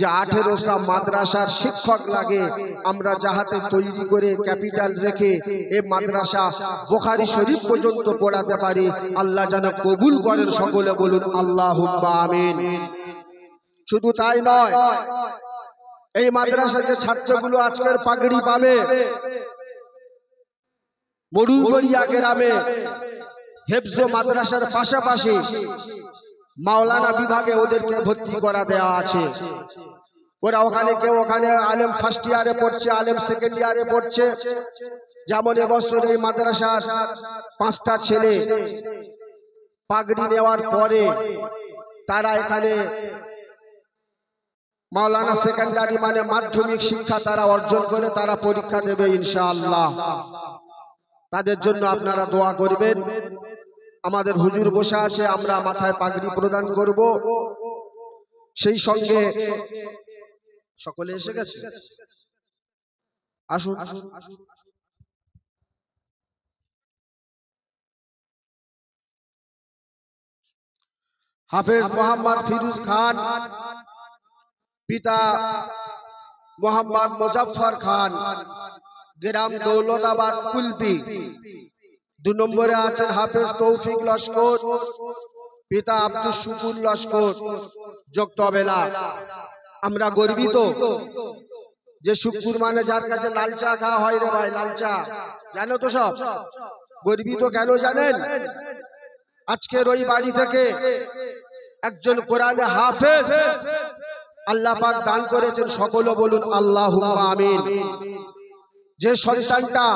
যে 18টা মাদ্রাসার শিক্ষক লাগে, আমরা যাহাতে তৈরি করে ক্যাপিটাল রেখে এই মাদ্রাসা বুখারী শরীফ পর্যন্ত পড়াতে পারি। আল্লাহ যেন কবুল করেন, সকলে বলুন আল্লাহুম্মা আমিন। শুধু তাই নয়, এই মাদ্রাসার যে ছাত্রগুলো আজকের পাগড়ি পাবে, মরুগড়িয়া গ্রামে হেফজ মাদ্রাসার পাশাপাশি মাওলানা বিভাগে ওদেরকে ভর্তি করা দেওয়া আছে। ওরা ওখানে আলেম ফার্স্ট ইয়ারে পড়ছে, আলেম সেকেন্ড ইয়ারে পড়ছে। যেমন এবছর এই মাদ্রাসার 5টা ছেলে পাগড়ি নেওয়ার পরে তারা এখানে মাওলানা সেকেন্ডারি মানে মাধ্যমিক শিক্ষা তারা অর্জন করে তারা পরীক্ষা দেবে ইনশাআল্লাহ। তাদের জন্য আপনারা দোয়া করবেন। আমাদের হুজুর বসে আছে, আমরা মাথায় পাগড়ি প্রদান করব। সেই সঙ্গে সকলে এসে গেছে, আসুন। হাফেজ মোহাম্মদ ফিরোজ খান, পিতা মোহাম্মদ মুজাফফর খান, গ্রাম দৌলতাবাদ কুলপি। 2 নম্বরে আছেন হাফেজ তৌফিক লস্কর, পিতা আব্দুল শুকুর লস্কর, যোগতবেলা। আমরা গর্বিত যে শুকুর মানে যার কাছে লাল চা খাওয়া হয় রে ভাই, লাল চা জানো তো সব। গর্বিত কেন জানেন? আজকের ওই বাড়ি থেকে একজন কোরআনে হাফেজ আল্লাহ পাক দান করেছেন, সকলে বলুন আল্লাহুম্মা আমিন। যে সন্তানটা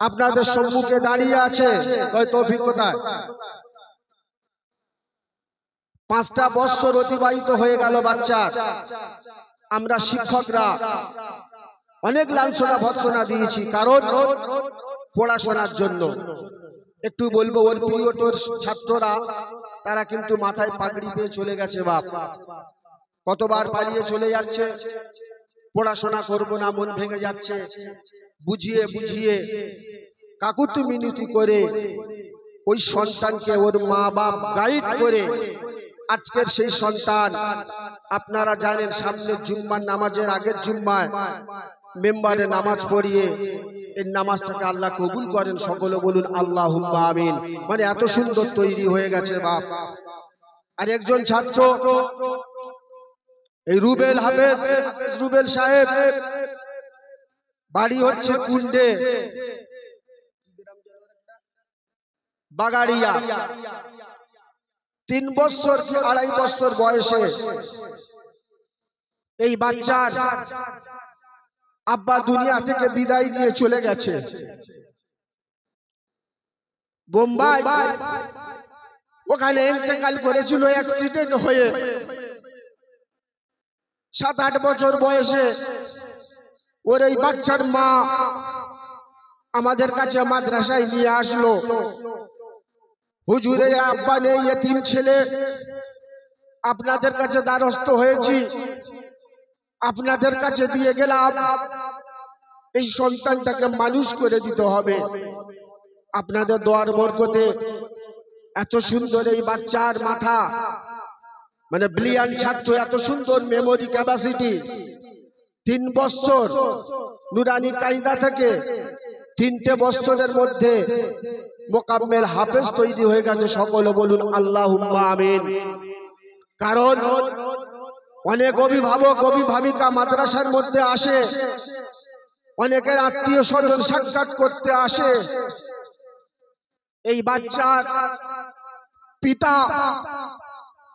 আপনাদের সম্মুখে দাঁড়িয়ে আছে, ওই তৌফিক কোথায়? 5টা বছর অতিবাহিত হয়ে গেল বাচ্চার। আমরা শিক্ষকরা অনেক লাঞ্ছনা ভর্ৎসনা দিয়েছি, কারণ পড়াশোনার জন্য। একটু বলবো, ওর প্রিয় তোর ছাত্ররা তারা কিন্তু মাথায় পাগড়ি পেয়ে চলে গেছে বাপ। কতবার পালিয়ে চলে যাচ্ছে, পড়াশোনা করবো না, মন ভেঙে যাচ্ছে। বুঝিয়ে বুঝিয়ে কাকুতি মিনতি করে ওই সন্তানকে ওর মা বাপ গাইড করে আজকের সেই সন্তান, আপনারা জানেন সামনে জুম্মার নামাজের আগের জুম্মায় মেম্বারে নামাজ পড়িয়ে এই নামাজটাকে আল্লাহ কবুল করেন, সকলে বলুন আল্লাহুম্মা আমিন। মানে এত সুন্দর তৈরি হয়ে গেছে বাপ। আর একজন ছাত্র এই রুবেল হাফেজ, রুবেল সাহেব, বাড়ি হচ্ছে কুন্ডে বাগাড়িয়া। 3 বছর কি 2.5 বছর বয়সে এই বাচ্চার আব্বা দুনিয়া থেকে বিদায় নিয়ে চলে গেছে বোম্বাই। ওখানে ইন্তেকাল করেছিল অ্যাক্সিডেন্ট হয়ে। 7-8 বছর বয়সে ওর এই বাচ্চার মা আমাদের কাছে মাদ্রাসায় নিয়ে আসলো। হুজুরে আব্বা নেই, এতিম ছেলে, আপনাদের কাছে দ্বারস্থ হয়েছি, আপনাদের কাছে দিয়ে গেলাম, এই সন্তানটাকে মানুষ করে দিতে হবে। আপনাদের দোয়ার বরকতে এত সুন্দর এই বাচ্চার মাথা, মানে ব্রিলিয়ান্ট ছাত্র, এত সুন্দর মেমোরি ক্যাপাসিটি। 3 বছর নুরানি কায়দা থেকে 3টে বছরের মধ্যে মোকাম্মেল হাফেজ তৈরি হয়ে গেছে, সকলে বলুন আল্লাহুম্মা আমিন। কারণ অনেক অভিভাবক অভিভাবিকা মাদ্রাসার মধ্যে আসে, অনেকের আত্মীয় স্বজন সাক্ষাৎ করতে আসে। এই বাচ্চার পিতা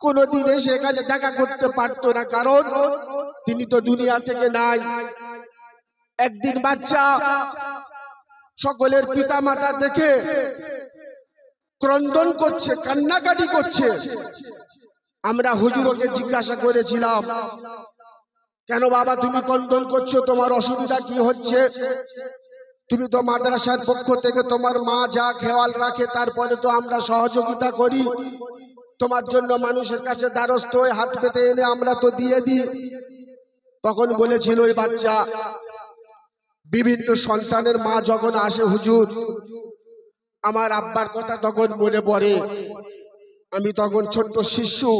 কোনদিন এসে এখানে দেখা করতে পারতো না, কারণ তিনি তো দুনিয়া থেকে নাই। একদিন বাচ্চা সকলের পিতা মাতা দেখে ক্রন্দন করছে, কান্নাকাটি করছে। আমরা হুজুরকে জিজ্ঞাসা করেছিলাম, কেন বাবা তুমি ক্রন্দন করছো, তোমার অসুবিধা কি হচ্ছে? তুমি তো মাদ্রাসার পক্ষ থেকে তোমার মা যা খেয়াল রাখে তারপরে তো আমরা সহযোগিতা করি, তোমার জন্য মানুষের কাছে দ্বারস্থ হয়ে হাত পেতে এনে আমরা তো দিয়ে দিই। তখন বলেছিল ওই বাচ্চা, বিভিন্ন সন্তানের মা যখন আসে হুজুর, আমার আব্বার কথা তখন মনে পড়ে। আমি তখন ছোট্ট শিশু,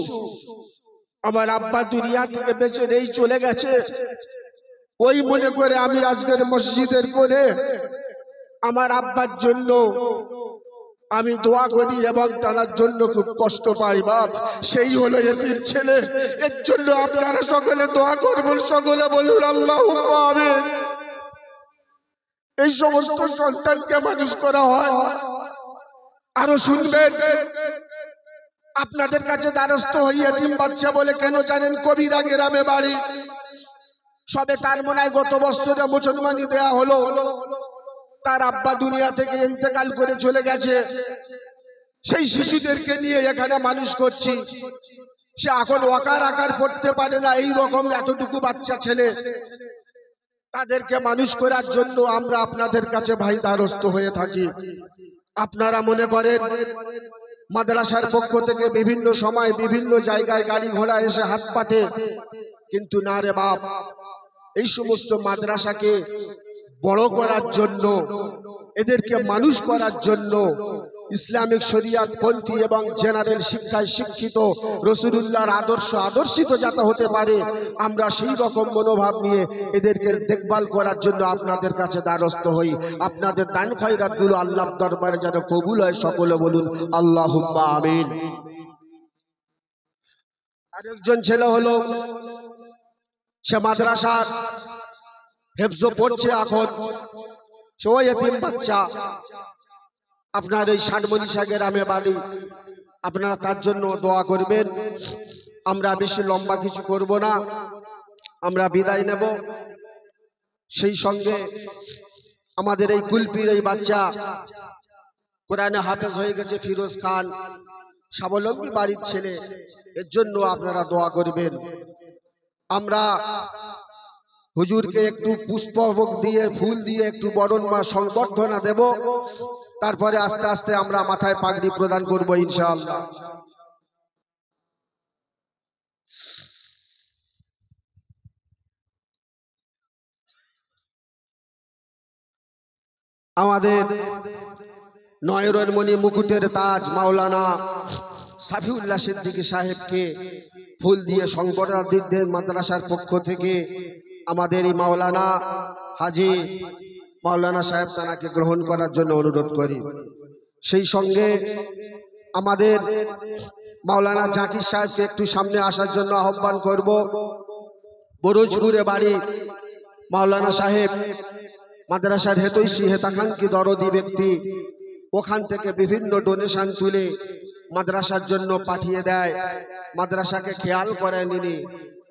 আমার আব্বা দুনিয়া থেকে বেঁচে নেই, চলে গেছে। ওই মনে করে আমি আজকের মসজিদের কোণে আমার আব্বার জন্য আমি দোয়া করি এবং তার জন্য খুব কষ্ট পাই। বাপ সেই হলো এতিম ছেলে, এর জন্য আপনারা সকলে দোয়া করবেন, সকলে বলুন আল্লাহুম্মা আমিন। এই সমস্ত সন্তানকে মানুষ করা হয়। আরো শুনবেন, আপনাদের কাছে দ্বারস্থ হই এতিম বাচ্চা বলে কেন জানেন? কবিরা গ্রামে বাড়ি, সবে তার মনে হয় গত বছরে মুসলমানি দেয়া হলো, তার আব্বা দুনিয়া থেকে ইন্তেকাল করে চলে গেছে। সেই শিশুদেরকে নিয়ে এখানে মানুষ করছি। সে এখন ওয়াকার আকার পড়তে পারে না, এই রকম এতটুকু বাচ্চা ছেলে, তাদেরকে মানুষ করার জন্য আমরা আপনাদের কাছে ভাই দ্বারস্থ হয়ে থাকি। আপনারা মনে করেন মাদ্রাসার পক্ষ থেকে বিভিন্ন সময় বিভিন্ন জায়গায় গাড়ি ঘোড়া এসে হাত পাতে, কিন্তু না রে বাপ, এই সমস্ত মাদ্রাসাকে বড় করার জন্য, এদেরকে মানুষ করার জন্য, ইসলামিক শরিয়াত পন্থী এবং জেনারেল শিক্ষায় শিক্ষিত রাসূলুল্লাহর আদর্শ আদর্শিত যাতে হতে পারে, আমরা সেই রকম মনোভাব নিয়ে এদেরকে দেখভাল করার জন্য আপনাদের কাছে দ্বারস্থ হই। আপনাদের দান খয়রাতগুলো আল্লাহর দরবারে যেন কবুল হয়, সকলে বলুন আল্লাহুম্মা আমিন। আরেকজন ছেলে হলো, সে মাদ্রাসার হেফজ পড়ছে এখন, সে ওই এতিম বাচ্চা। আপনার এই ষাটমণিশা গ্রামে বাড়ি, আপনারা তার জন্য দোয়া করবেন। আমরা বেশি লম্বা কিছু করব না, আমরা বিদায় নেব। সেই সঙ্গে আমাদের এই কুলপির এই বাচ্চা কোরআনে হাফেজ হয়ে গেছে, ফিরোজ খান, স্বাবলম্বী বাড়ির ছেলে, এর জন্য আপনারা দোয়া করবেন। আমরা হুজুরকে একটু পুষ্পভোগ দিয়ে, ফুল দিয়ে একটু বরণ মা সংবর্ধনা দেব, তারপরে আস্তে আস্তে আমরা মাথায় পাগড়ি প্রদান করব ইনশাআল্লাহ। আমাদের নয়নের মণি, মুকুটের তাজ মাওলানা সাফিউল্লাহ সিদ্দিকী সাহেবকে ফুল দিয়ে সংবর্ধনা দিতে মাদ্রাসার পক্ষ থেকে আমাদের এই মাওলানা হাজী মাওলানা সাহেব তাকে গ্রহণ করার জন্য অনুরোধ করি। সেই সঙ্গে আমাদের মাওলানা জাকির সাহেবকে একটু সামনে আসার জন্য আহ্বান করব। বরুজপুরে বাড়ি মাওলানা সাহেব মাদ্রাসার হেতৈষী হেতাকাঙ্ক্ষী দরদি ব্যক্তি, ওখান থেকে বিভিন্ন ডোনেশন তুলে মাদ্রাসার জন্য পাঠিয়ে দেয়, মাদ্রাসাকে খেয়াল করেন ইনি।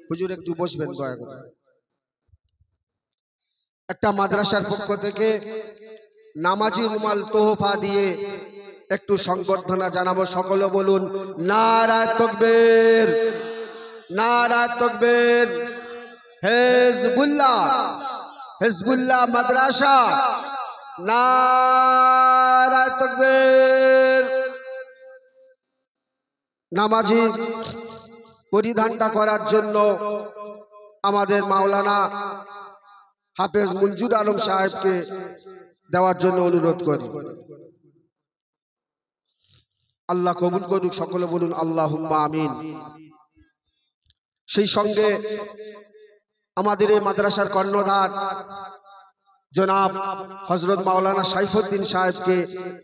হুজুর একটু বসবেন দয়া করে। একটা মাদ্রাসার পক্ষ থেকে নামাজি রুমাল তোহফা দিয়ে একটু সংবর্ধনা জানাবো, সকলে বলুন নারায়ে তাকবীর, নারায়ে তাকবীর। হিজবুল্লাহ, হিজবুল্লাহ মাদ্রাসা, নারায়ে তাকবীর। নামাজি পরিধানটা করার জন্য আমাদের মাওলানা হাফেজ মঞ্জুর আলম সাহেবকে দেওয়ার জন্য অনুরোধ করি। আল্লাহ কবুল করুক, সকলে বলুন আল্লাহুম্মা আমিন। সেই সঙ্গে আমাদের এই মাদ্রাসার কর্ণধার জনাব হযরত মাওলানা সাইফুদ্দিন সাহেবকে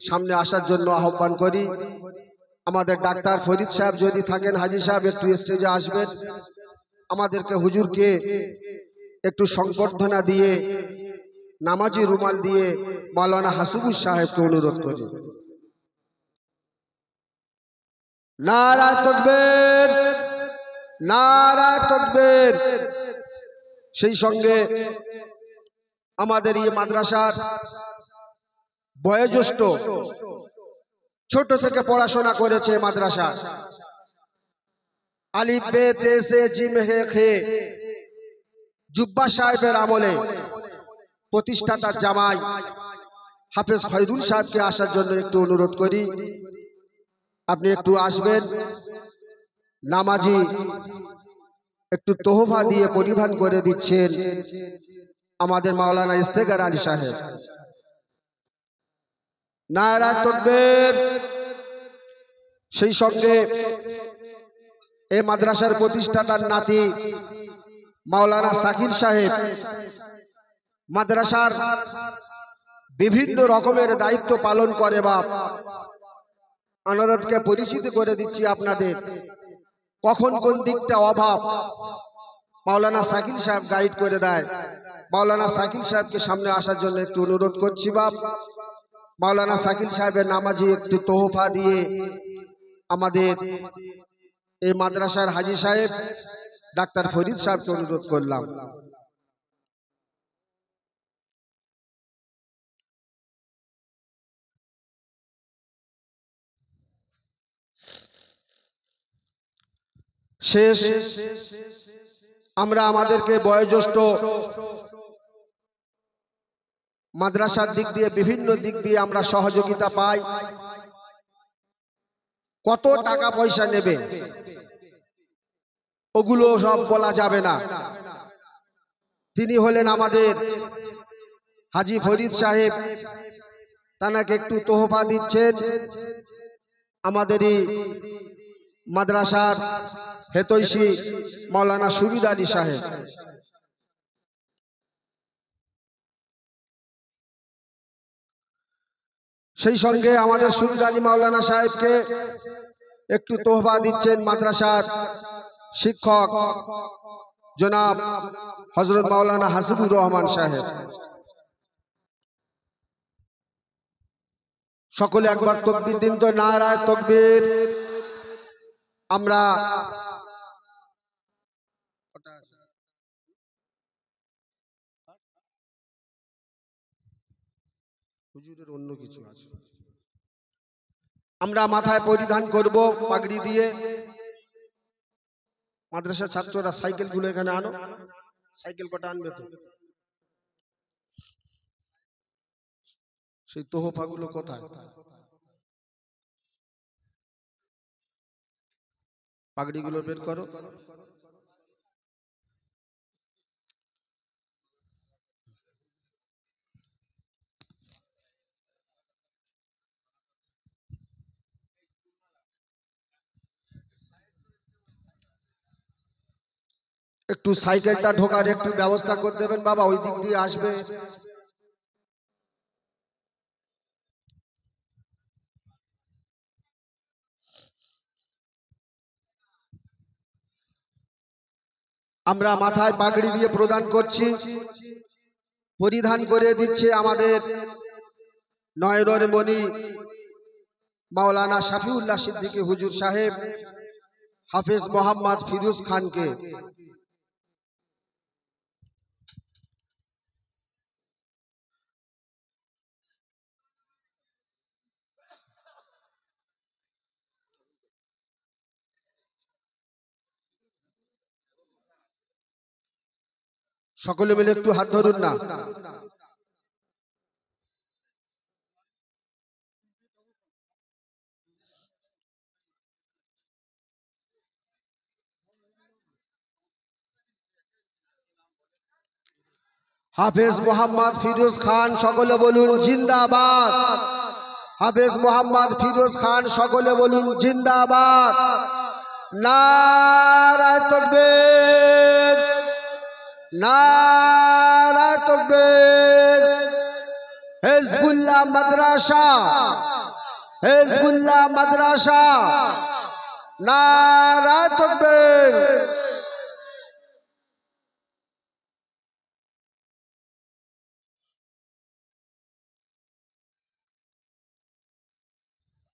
সামনে আসার জন্য আহ্বান করি। আমাদের ডাক্তার ফরিদ সাহেব যদি থাকেন, হাজী সাহেব একটু স্টেজে আসবেন, আমাদেরকে হুজুরকে একটু সংবর্ধনা দিয়ে নামাজি রুমাল দিয়ে মাওলানা হাসিবুর সাহেবকে অনুরোধ করি। নারায়ে তাকবীর, নারায়ে তাকবীর। সেই সঙ্গে আমাদের এই মাদ্রাসার বয়োজ্যেষ্ঠ, ছোট থেকে পড়াশোনা করেছে মাদ্রাসা, আলিফ বে তে সে জিম হে খে, জুব্বা সাহেবের আমলে প্রতিষ্ঠাতার জামাই হাফেজ খয়রুল সাহেবকে আসার জন্য একটু অনুরোধ করি। আপনি একটু আসবেন, নামাজি একটু তোহফা দিয়ে পরিধান করে দিচ্ছেন আমাদের মাওলানা ইস্তেগার আলী সাহেব। নারায়ে তাকবীর। সেই সঙ্গে এই মাদ্রাসার প্রতিষ্ঠাতার নাতি মাওলানা শাকিল সাহেব মাদ্রাসার বিভিন্ন রকমের দায়িত্ব পালন করে। বাপ অনুরোধকে পরিচিত করে দিচ্ছি আপনাদের, কখন কোন দিকটা অভাব মাওলানা শাকিল সাহেব গাইড করে দেয়। মাওলানা শাকিল সাহেবকে সামনে আসার জন্য একটু অনুরোধ করছি। বাপ মাওলানা শাকিল সাহেবের নামাজি একটু তোহফা দিয়ে আমাদের এই মাদ্রাসার হাজী সাহেব ডাক্তার ফরিদ সাহেবকে অনুরোধ করলাম। শেষ আমরা আমাদেরকে বয়োজ্যেষ্ঠ মাদ্রাসার দিক দিয়ে বিভিন্ন দিক দিয়ে আমরা সহযোগিতা পাই। কত টাকা পয়সা নেবে ওগুলো সব বলা যাবে না। তিনি হলেন আমাদের হাজী ফরিদ সাহেব, তানাকে একটু তোহফা দিচ্ছেন আমাদেরই মাদ্রাসার হেতৈষী মাওলানা সুবিদ আলী সাহেব। সেই সঙ্গে আমাদের সুবিদ আলী মাওলানা সাহেবকে একটু তোহফা দিচ্ছেন মাদ্রাসার শিক্ষক জনাব হযরত মাওলানা হাসিবুর রহমান সাহেব। সকলে একবার তাকবীর দিন তো, নারায়ে তাকবীর। আমরা হুজুরের অন্য কিছু আছে, আমরা মাথায় পরিধান করব পাগড়ি দিয়ে। মাদ্রাসার ছাত্ররা সাইকেল গুলো এখানে আনো, সাইকেল কটা আনবে তো? সেই তোহফা গুলো কোথায়? পাগড়ি গুলো বের করো। একটু সাইকেলটা ঢোকার একটু ব্যবস্থা করে দেবেন বাবা, ওই দিক দিয়ে আসবে। আমরা মাথায় পাগড়ি দিয়ে প্রদান করছি, পরিধান করে দিচ্ছে আমাদের নয়নের মণি মাওলানা শফিউল্লাহ সিদ্দিকী হুজুর সাহেব হাফেজ মোহাম্মদ ফিরোজ খানকে। সকলে মিলে একটু হাত ধরুন না। হাফেজ মোহাম্মদ ফিরোজ খান, সকলে বলুন জিন্দাবাদ। হাফেজ মোহাম্মদ ফিরোজ খান, সকলে বলুন জিন্দাবাদ। নারায়ে তাকবীর, নারায়ে তাকবীর। হিজবুল্লাহ মাদ্রাসা, হিজবুল্লাহ মাদ্রাসা, নারায়ে তাকবীর।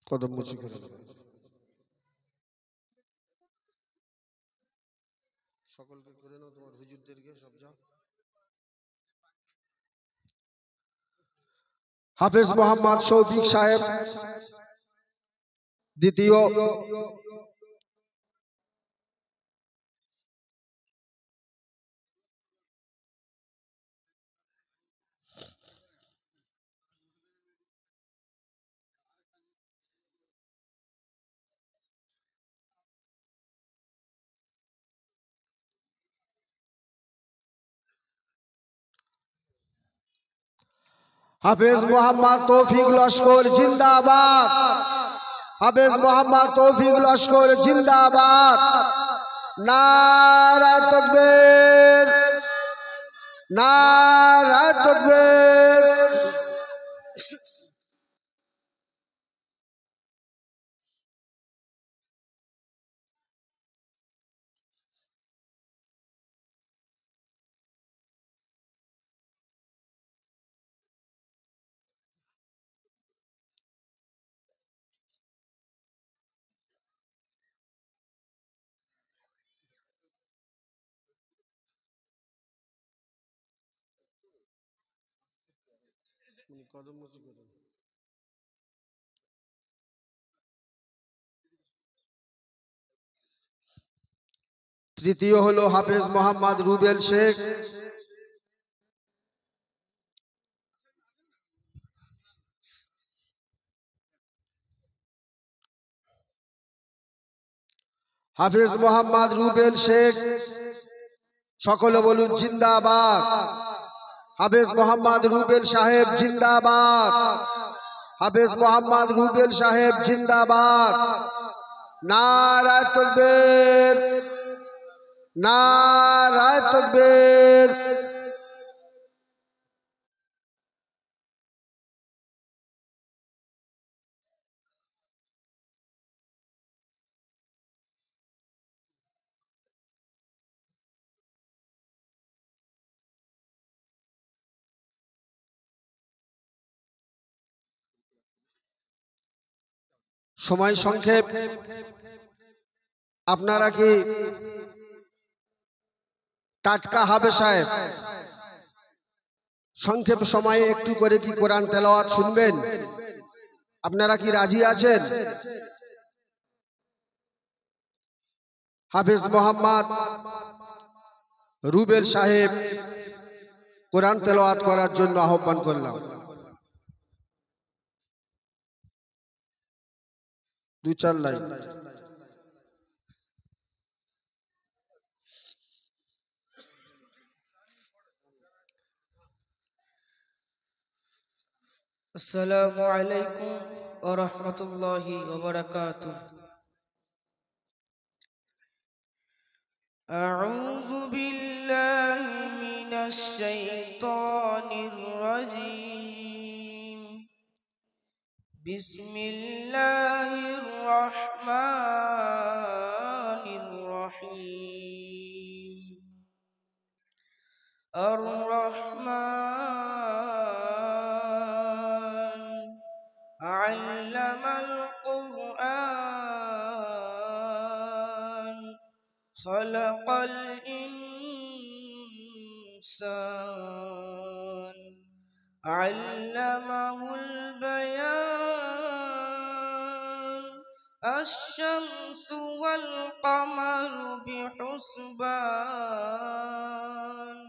কদম মুচি করে সকলকে করে নাও, তোমার হুজুরদেরকে সব যাও। হাফেজ মোহাম্মদ শৌফিক সাহেব দ্বিতীয়। হাফেজ মোহাম্মদ তৌফিক লস্কর জিন্দাবাদ। হাফেজ মোহাম্মদ তৌফিক লস্কর জিন্দাবাদ। নারায়ে তাকবীর, নারায়ে তাকবীর। তৃতীয় হলো হাফেজ মোহাম্মদ রুবেল শেখ। হাফেজ মোহাম্মদ রুবেল শেখ, সকলে বলুন জিন্দাবাদ। হাফেজ মোহাম্মদ রুবেল সাহেব জিন্দাবাদ, হাফেজ মোহাম্মদ রুবেল সাহেব জিন্দাবাদ। নারায়ে তাকবীর, নারায়ে তাকবীর। সময় সংক্ষেপ, আপনারা কি টাটকা হাফেজ সাহেব সংক্ষেপ সময়ে একটু করে কি কোরআন তেলাওয়াত শুনবেন? আপনারা কি রাজি আছেন? হাফেজ মোহাম্মদ রুবেল সাহেব কোরআন তেলাওয়াত করার জন্য আহ্বান করলাম। দু চার লাইন। السلام عليكم ورحمة الله وبركاته. أعوذ بالله من الشيطان الرجيم. بسم الله الرحمن الرحيم. الرحمن علم القرآن خلق الإنسان علمه البيان. الشمس والقمر بحسبان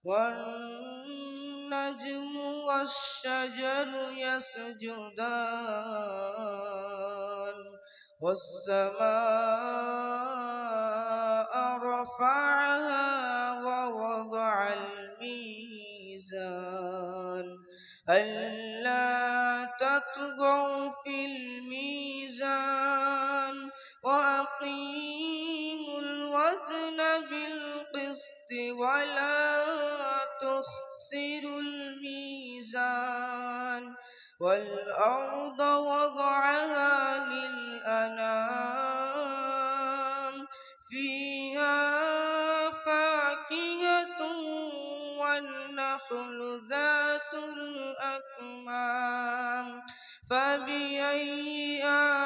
والنجم والشجر يسجدان والسماء رفعها ووضع الميزان ألا تطغوا في الميزان وأقيموا الوزن بالقسط ولا تخسروا الميزان والأرض وضعها للأنام فيها فاكهة والنخل ذات الأكمام فبأي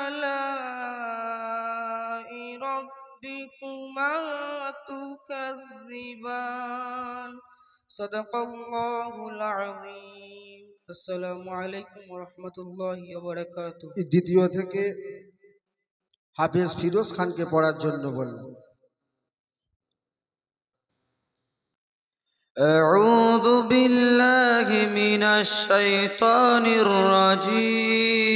آلاء ربكما تكذبان. صدق الله العظيم. السلام عليكم ورحمة الله وبركاته. দ্বিতীয় থেকে হাফেজ ফিরোজ খানকে পড়ার জন্য বললাম। أعوذ بالله من الشيطان الرجيم.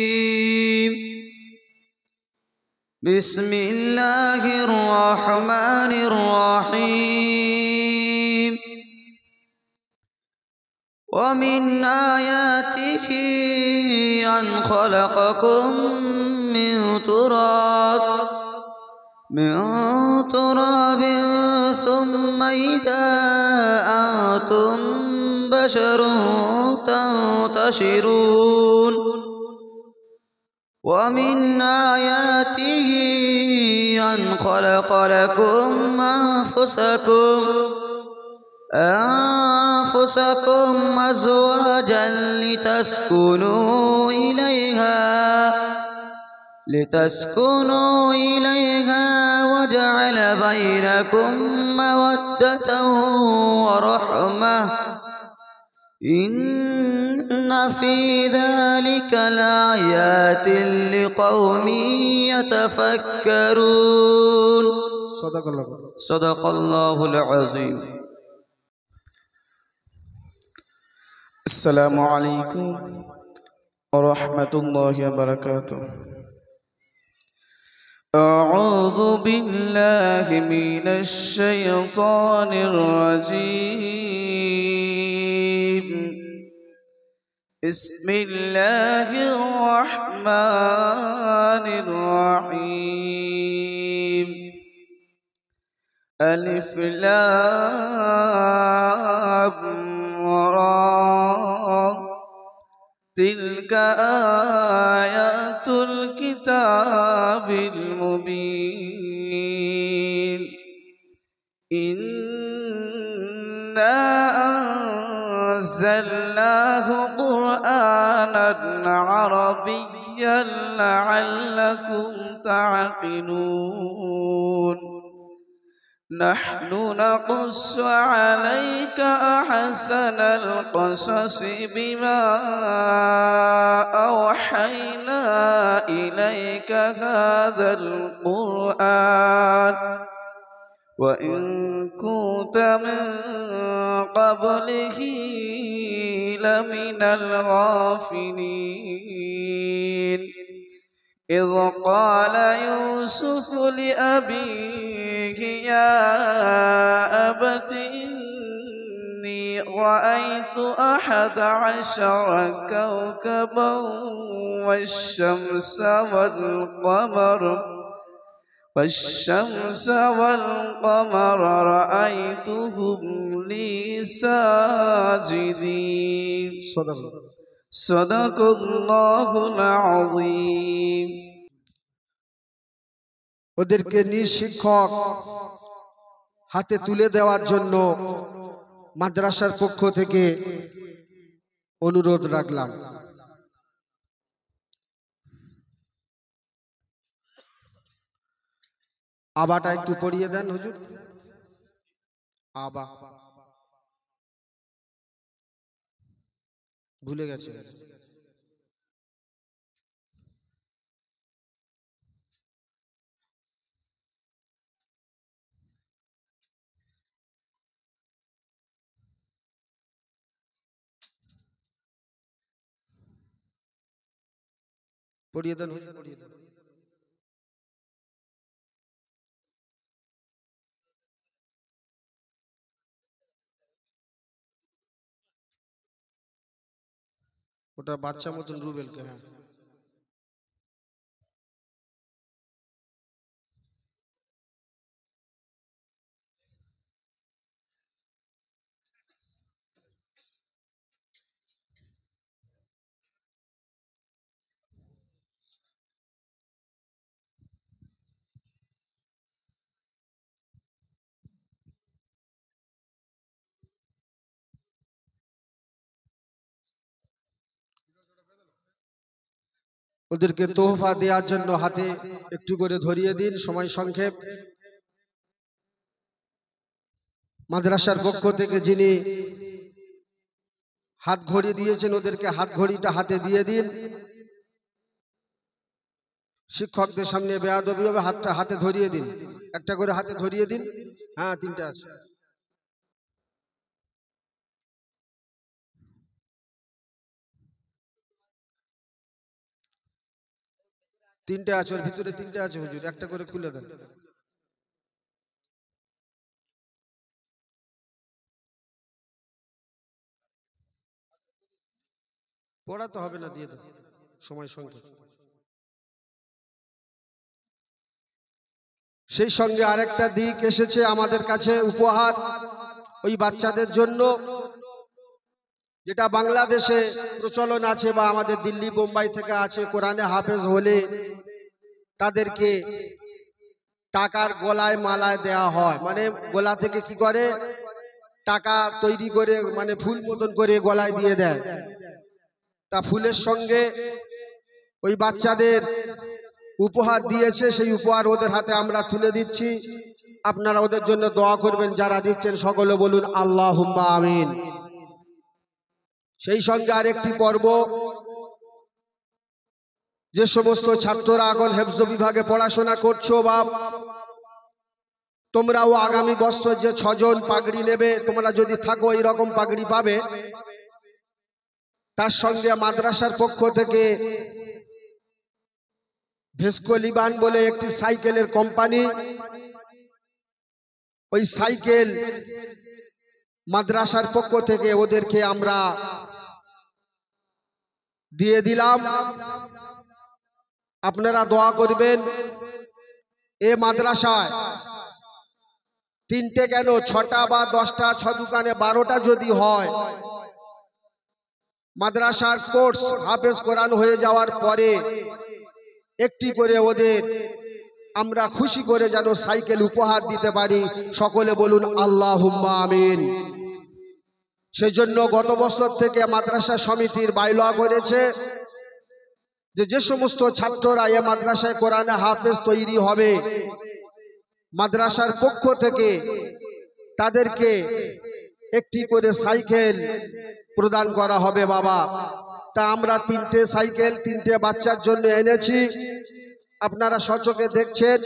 بسم الله الرحمن الرحيم. ومن آياته أن خلقكم من تراب من تراب ثم إذا أنتم بشر تنتشرون ومن آياته أن خلق لكم أنفسكم أزواجا لتسكنوا إليها وجعل بينكم مودة ورحمة إن في ذلك لآيات لقوم يتفكرون صدق الله العظيم. السلام عليكم ورحمة الله وبركاته. أعوذ بالله من الشيطان الرجيم. بسم الله الرحمن الرحيم. ألف لام را تلك آيات الكتاب المبين. إنا أنزلناه قرآنا عربيا لعلكم تعقلون. نحن نقص عليك أحسن القصص بما أوحينا إليك هذا القرآن وإن كنت من قبله لمن الغافلين. إذ قال يوسف لأبيه يا أبت إني رأيت 11 كوكبا والشمس والقمر رأيتهم لي ساجدين. صدق الله العظيم. ওদেরকে নিজ শিক্ষক হাতে তুলে দেওয়ার জন্য মাদ্রাসার পক্ষ থেকে অনুরোধ রাখলাম। আবাটা একটু পড়িয়ে দেন হুজুর। আবা ভুলে গেছে। পড়িয়ে দেন হুজুর, পড়িয়ে দেন। ওটা বাচ্চা মতন রুবেলকে। হ্যাঁ, ওদেরকে তোহফা দেওয়ার জন্য হাতে একটু করে ধরিয়ে দিন। সময় সংক্ষেপ। মাদ্রাসার পক্ষ থেকে যিনি হাত ঘড়ি দিয়েছেন ওদেরকে হাত ঘড়িটা হাতে দিয়ে দিন। শিক্ষকদের সামনে বেয়াদবি হবে, হাতটা হাতে ধরিয়ে দিন। একটা করে হাতে ধরিয়ে দিন। হ্যাঁ, 3টে আছে। তিনটে আছে, ওর ভিতরে 3টে আছে হুজুর, একটা করে খুলে দেন। পড়াতে হবে না, দিয়ে দেন, সময় সংক্ষেপ। সেই সঙ্গে আরেকটা দিক এসেছে আমাদের কাছে উপহার ওই বাচ্চাদের জন্য, যেটা বাংলাদেশে প্রচলন আছে বা আমাদের দিল্লি বোম্বাই থেকে আছে। কোরআনে হাফেজ হলে তাদেরকে টাকার গলায় মালায় দেয়া হয়, মানে গলা থেকে কি করে টাকা তৈরি করে মানে ফুল মতন করে গলায় দিয়ে দেয়। তা ফুলের সঙ্গে ওই বাচ্চাদের উপহার দিয়েছে, সেই উপহার ওদের হাতে আমরা তুলে দিচ্ছি। আপনারা ওদের জন্য দোয়া করবেন, যারা দিচ্ছেন সকলে বলুন আল্লাহুম্মা আমিন। সেই সঙ্গে আরেকটি পর্ব, যে সমস্ত ছাত্ররা এখন হেফজ বিভাগে পড়াশোনা করছো বা তোমরাও আগামী বছর যে 6 জন পাগড়ি নেবে, তোমরা যদি থাকো এইরকম পাগড়ি পাবে। তার সঙ্গে মাদ্রাসার পক্ষ থেকে ভেস্কো লিবান বলে একটি সাইকেলের কোম্পানি, ওই সাইকেল মাদ্রাসার পক্ষ থেকে ওদেরকে আমরা দিয়ে দিলাম। আপনারা দোয়া করবেন। এ মাদ্রাসায় 3টে কেন 6টা বা 10টা, 6 দোকানে 12টা যদি হয়, মাদ্রাসার কোর্স হাফেজ কোরআন হয়ে যাওয়ার পরে একটি করে ওদের আমরা খুশি করে যেন সাইকেল উপহার দিতে পারি। সকলে বলুন আল্লাহুম্মা আমিন। সেজন্য গত বছর থেকে মাদ্রাসা সমিতির বাইলয়া করেছে যে সমস্ত ছাত্ররা এ মাদ্রাসায় কোরআনে হাফেজ তৈরি হবে, মাদ্রাসার পক্ষ থেকে তাদেরকে একটি করে সাইকেল প্রদান করা হবে বাবা। তা আমরা 3টে সাইকেল 3টে বাচ্চার জন্য এনেছি। আপনারা সচক্ষে দেখছেন,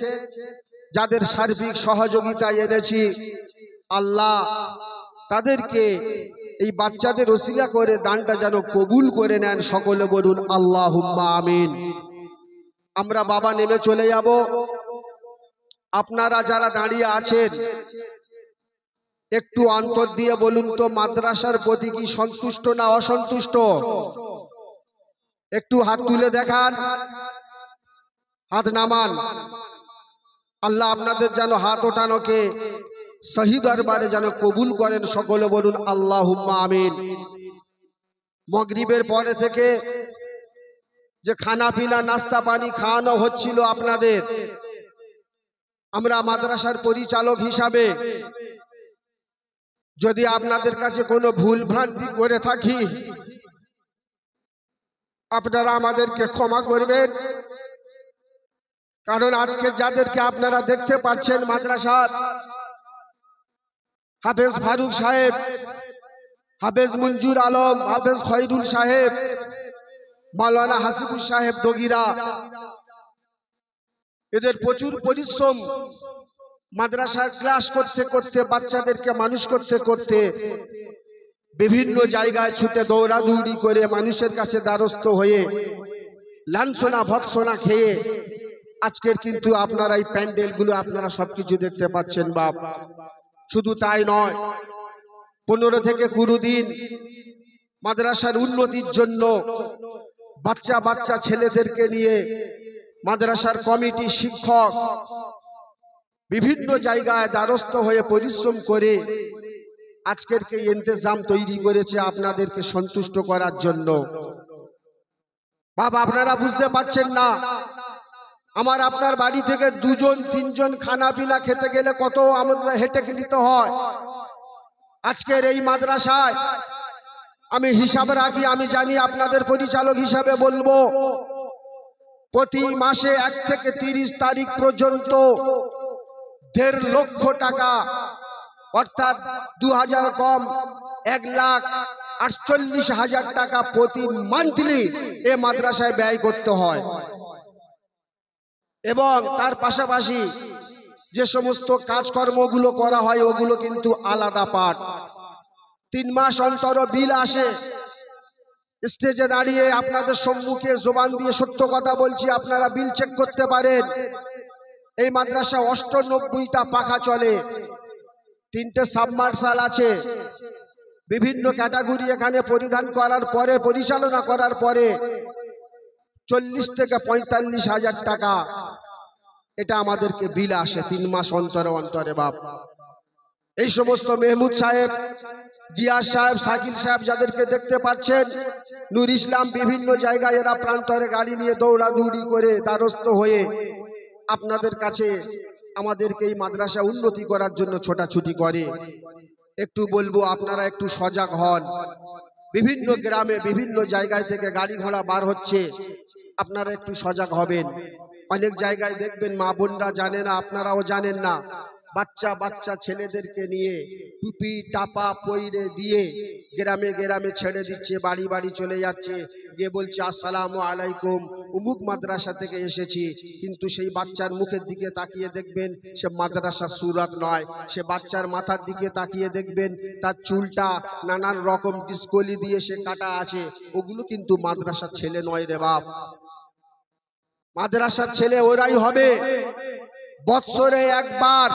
যাদের সার্বিক সহযোগিতায় এনেছি, আল্লাহ তাদেরকে এই বাচ্চাদের ওসিলা করে দানটা যেন কবুল করে নেন। সকলে বলুন আল্লাহুম্মা আমিন। আমরা বাবা নেমে চলে যাব। আপনারা যারা দাঁড়িয়ে আছেন একটু অন্তর দিয়ে বলুন তো, মাদ্রাসার প্রতি কি সন্তুষ্ট না অসন্তুষ্ট? একটু হাত তুলে দেখান, হাত নামান। আল্লাহ আপনাদের যেন হাত ওঠানোকে সহি দরবারে যেন কবুল করেন। সকলে বলুন আল্লাহুম্মা আমিন। মাগরিবের পরে থেকে যে খানা পিনা নাস্তা পানি খাওয়ানো হচ্ছিল আপনাদের, আমরা মাদ্রাসার পরিচালক হিসাবে যদি আপনাদের কাছে কোনো ভুল ভ্রান্তি করে থাকি, আপনারা আমাদেরকে ক্ষমা করবেন। কারণ আজকে যাদেরকে আপনারা দেখতে পাচ্ছেন মাদ্রাসার হাফেজ ফারুক সাহেব, হাফেজ মঞ্জুর আলম, হাফেজ খৈরুল সাহেব, মাওলানা হাসিবুল সাহেব দগিরা, এদের প্রচুর পরিশ্রম। মাদ্রাসার ক্লাস করতে করতে, বাচ্চাদেরকে মানুষ করতে করতে বিভিন্ন জায়গায় ছুটে দৌড়াদৌড়ি করে মানুষের কাছে দ্বারস্থ হয়ে লাঞ্ছনা ভৎসনা খেয়ে আজকের কিন্তু আপনারা এই প্যান্ডেলগুলো আপনারা সবকিছু দেখতে পাচ্ছেন বাপ। শুধু তাই নয়, 15 থেকে 20 দিন মাদ্রাসার উন্নতির জন্য বাচ্চা বাচ্চা ছেলেদেরকে নিয়ে মাদ্রাসার কমিটি, শিক্ষক বিভিন্ন জায়গায় দ্বারস্থ হয়ে পরিশ্রম করে আজকের এই ইন্তজাম তৈরি করেছে আপনাদেরকে সন্তুষ্ট করার জন্য। বাবা আপনারা বুঝতে পারছেন না, আমার আপনার বাড়ি থেকে 2 জন 3 জন খানা পিনা খেতে গেলে কত আমাদের হেঁটে নিতে হয়। আজকের এই মাদ্রাসায় আমি হিসাব রাখি, আমি জানি আপনাদের পরিচালক হিসাবে বলবো, প্রতি মাসে 1 থেকে 30 তারিখ পর্যন্ত 1.5 লক্ষ টাকা, অর্থাৎ 2000 কম 1,48,000 টাকা প্রতি মান্থলি এ মাদ্রাসায় ব্যয় করতে হয়। এবং তার পাশাপাশি যে সমস্ত কাজকর্মগুলো করা হয় ওগুলো কিন্তু আলাদা পাঠ। 3 মাস অন্তর বিল আসে। স্টেজে দাঁড়িয়ে আপনাদের সম্মুখে জবান দিয়ে সত্য কথা বলছি, আপনারা বিল চেক করতে পারেন। এই মাদ্রাসা 98টা পাখা চলে, 3টে সাবমার্শাল আছে, বিভিন্ন ক্যাটাগরি এখানে পরিধান করার পরে, পরিচালনা করার পরে 40 থেকে 45 হাজার টাকা এটা আমাদেরকে বিল আসে 3 মাস অন্তরে অন্তরে বাপ। এই সমস্ত মেহমুদ সাহেব, গিয়াস সাহেব, শাকিল সাহেব যাদেরকে দেখতে পাচ্ছেন, নূর ইসলাম বিভিন্ন জায়গায় এরা প্রান্তরে গাড়ি নিয়ে দৌড়াদৌড়ি করে দ্বারস্থ হয়ে আপনাদের কাছে আমাদেরকে এই মাদ্রাসা উন্নতি করার জন্য ছোটাছুটি করে। একটু বলবো আপনারা একটু সজাগ হন। বিভিন্ন গ্রামে বিভিন্ন জায়গায় থেকে গাড়ি ঘোড়া বার হচ্ছে, আপনারা একটু সজাগ হবেন। অনেক জায়গায় দেখবেন মা বোনরা জানে না, আপনারাও জানেন না, বাচ্চা বাচ্চা ছেলেদেরকে নিয়ে টুপি টাপা পইরে দিয়ে গ্রামে গ্রামে ছেড়ে দিচ্ছে, বাড়ি বাড়ি চলে যাচ্ছে, গিয়ে বলছে আসসালামু আলাইকুম, অমুক মাদ্রাসা থেকে এসেছি। কিন্তু সেই বাচ্চার মুখের দিকে তাকিয়ে দেখবেন সে মাদ্রাসার সুরাত নয়, সে বাচ্চার মাথার দিকে তাকিয়ে দেখবেন তার চুলটা নানান রকম ডিসকলি দিয়ে সে কাটা আছে, ওগুলো কিন্তু মাদ্রাসার ছেলে নয় রে বাপ। মাদ্রাসার ছেলে ওরাই হবে বৎসরে একবার।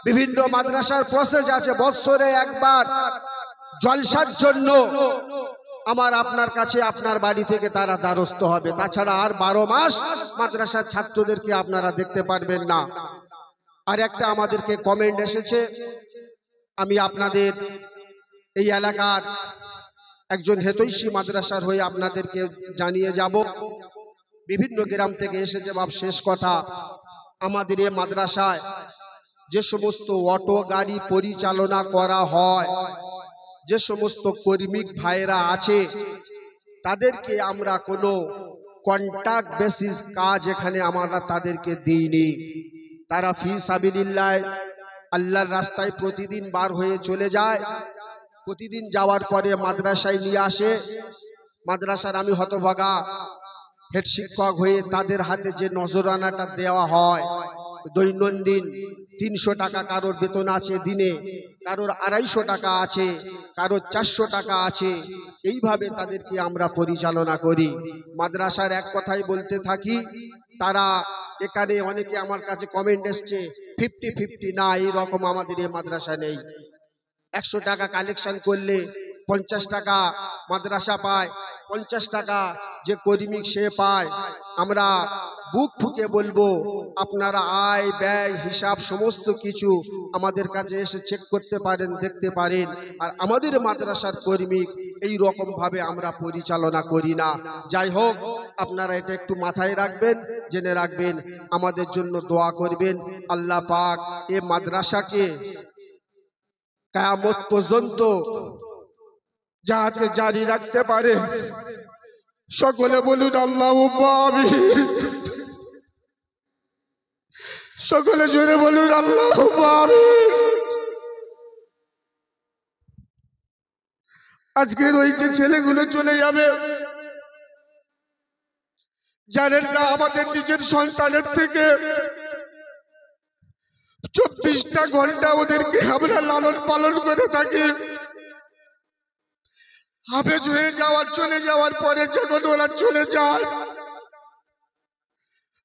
বিভিন্ন মাদ্রাসার প্রসেস আছে, বৎসরে একবার জলসার জন্য আমার আপনার কাছে আপনার বাড়ি থেকে তারা দ্বারস্থ হবে। তাছাড়া আর 12 মাস মাদ্রাসার ছাত্রদেরকে আপনারা দেখতে পারবেন না। আর একটা আমাদেরকে কমেন্ট এসেছে, আমি আপনাদের এই এলাকার একজন হেতৈষী মাদ্রাসার হয়ে আপনাদেরকে জানিয়ে যাব। বিভিন্ন গ্রাম থেকে এসেছে বাপ। শেষ কথা, আমাদের এই মাদ্রাসায় যে সমস্ত অটো গাড়ি পরিচালনা করা হয়, যে সমস্ত কর্মিক ভাইরা আছে, তাদেরকে আমরা কোনো কন্ট্রাক্ট বেসিস কাজ এখানে আমরা তাদেরকে দিইনি। তারা ফি সাবিলিল্লাহ আল্লাহর রাস্তায় প্রতিদিন বার হয়ে চলে যায়। প্রতিদিন যাওয়ার পরে মাদ্রাসায় নিয়ে আসে। মাদ্রাসার আমি হতভাগা হেড শিক্ষক হয়ে তাদের হাতে যে নজরানাটা দেওয়া হয়, দৈনন্দিন 300 টাকা কারোর বেতন আছে দিনে, কারোর 250 টাকা আছে, কারোর 400 টাকা আছে। এইভাবে তাদেরকে আমরা পরিচালনা করি। মাদ্রাসার এক কথাই বলতে থাকি, তারা এখানে অনেকে আমার কাছে কমেন্ট এসছে 50-50 না, এইরকম আমাদের এই মাদ্রাসা নেই। 100 টাকা কালেকশন করলে 50 টাকা মাদ্রাসা পায়, 50 টাকা যে কর্মিক সে পায়। আমরা বুক ফুঁকে বলবো, আপনারা আয় ব্যয় হিসাব সমস্ত কিছু আমাদের কাছে এসে চেক করতে পারেন, দেখতে পারেন। আর আমাদের মাদ্রাসার কর্মিক এই রকম ভাবে আমরা পরিচালনা করি না। যাই হোক, আপনারা এটা একটু মাথায় রাখবেন, জেনে রাখবেন, আমাদের জন্য দোয়া করবেন। আল্লাহ পাক এই মাদ্রাসাকে কিয়ামত পর্যন্ত যাতে জারি রাখতে পারে। সকলে বলুন আল্লাহুম্মা আমিন। সকলে জোরে বলুন আল্লাহুম্মা আমিন। আজকের ওই যে ছেলেগুলো চলে যাবে, জানেন না আমাদের নিজের সন্তানের থেকে 24টা ঘন্টা ওদেরকে আমরা লালন পালন করে থাকি। হাফেজ হয়ে চলে যাওয়ার পরে যখন ওরা চলে যায়,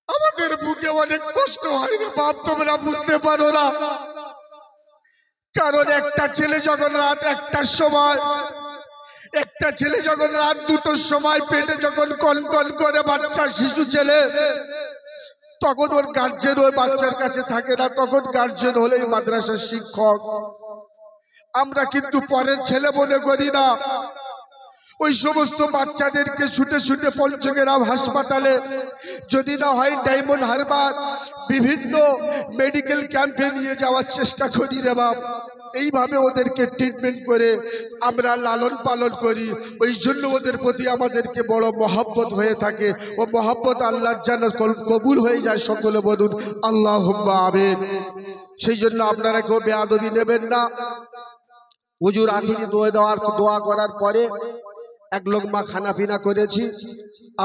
আমাদের বুকে অনেক কষ্ট হয় রে বাপ, তোমরা বুঝতে পারো না। কারণ একটা ছেলে যখন রাত 1টার সময়, একটা ছেলে যখন রাত 2টোর সময় পেটে যখন কনকন করে বাচ্চা শিশু ছেলে, তখন ওর গার্জেন ওই বাচ্চার কাছে থাকে না, তখন গার্জেন হলেই মাদ্রাসার শিক্ষক। আমরা কিন্তু পরের ছেলে মনে করি না। ওই সমস্ত বাচ্চাদেরকে ছুটে ছুটে পঞ্চগ্রাম হাসপাতালে, যদি না হয় ডায়মন্ড হারবার, বিভিন্ন মেডিকেল ক্যাম্পে নিয়ে যাওয়ার চেষ্টা করি রে বাপ। এইভাবে ওদেরকে ট্রিটমেন্ট করে আমরা লালন পালন করি। ওই জন্য ওদের প্রতি আমাদেরকে বড় মহব্বত হয়ে থাকে। ও মহব্বত আল্লাহর জান্নাত কবুল হয়ে যায়। সকলে বলুন আল্লাহুম্মা আমিন। সেই জন্য আপনারা কেউ বেয়াদবি নেবেন না। হুজুর আখিরি দোয়া করার পরে এক লোকমা খানাপিনা করেছি,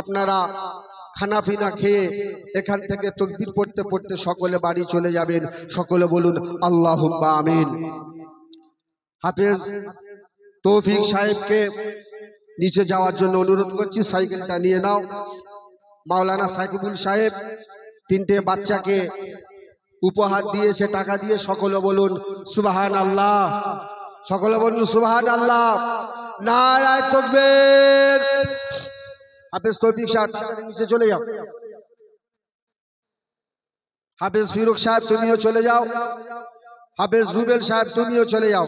আপনারা খানাপিনা খেয়ে এখান থেকে তাকবীর পড়তে পড়তে সকলে বাড়ি চলে যাবেন। সকলে বলুন আল্লাহুম্মা আমিন। হাফেজ তৌফিক সাহেবকে নিচে যাওয়ার জন্য অনুরোধ করছি, সাইকেলটা নিয়ে নাও। মাওলানা সাকিবুল সাহেব 3টে বাচ্চাকে উপহার দিয়েছে টাকা দিয়ে। সকলে বলুন সুবহানাল্লাহ। সকলে বলুন সুবহানাল্লাহ। নারায়ে তাকবীর। হাফেজ তৌফিক সাহেব নিচে চলে যাও। হাফেজ ফিরুক সাহেব তুমিও চলে যাও, হাফেজ রুবেল সাহেব তুমিও চলে যাও।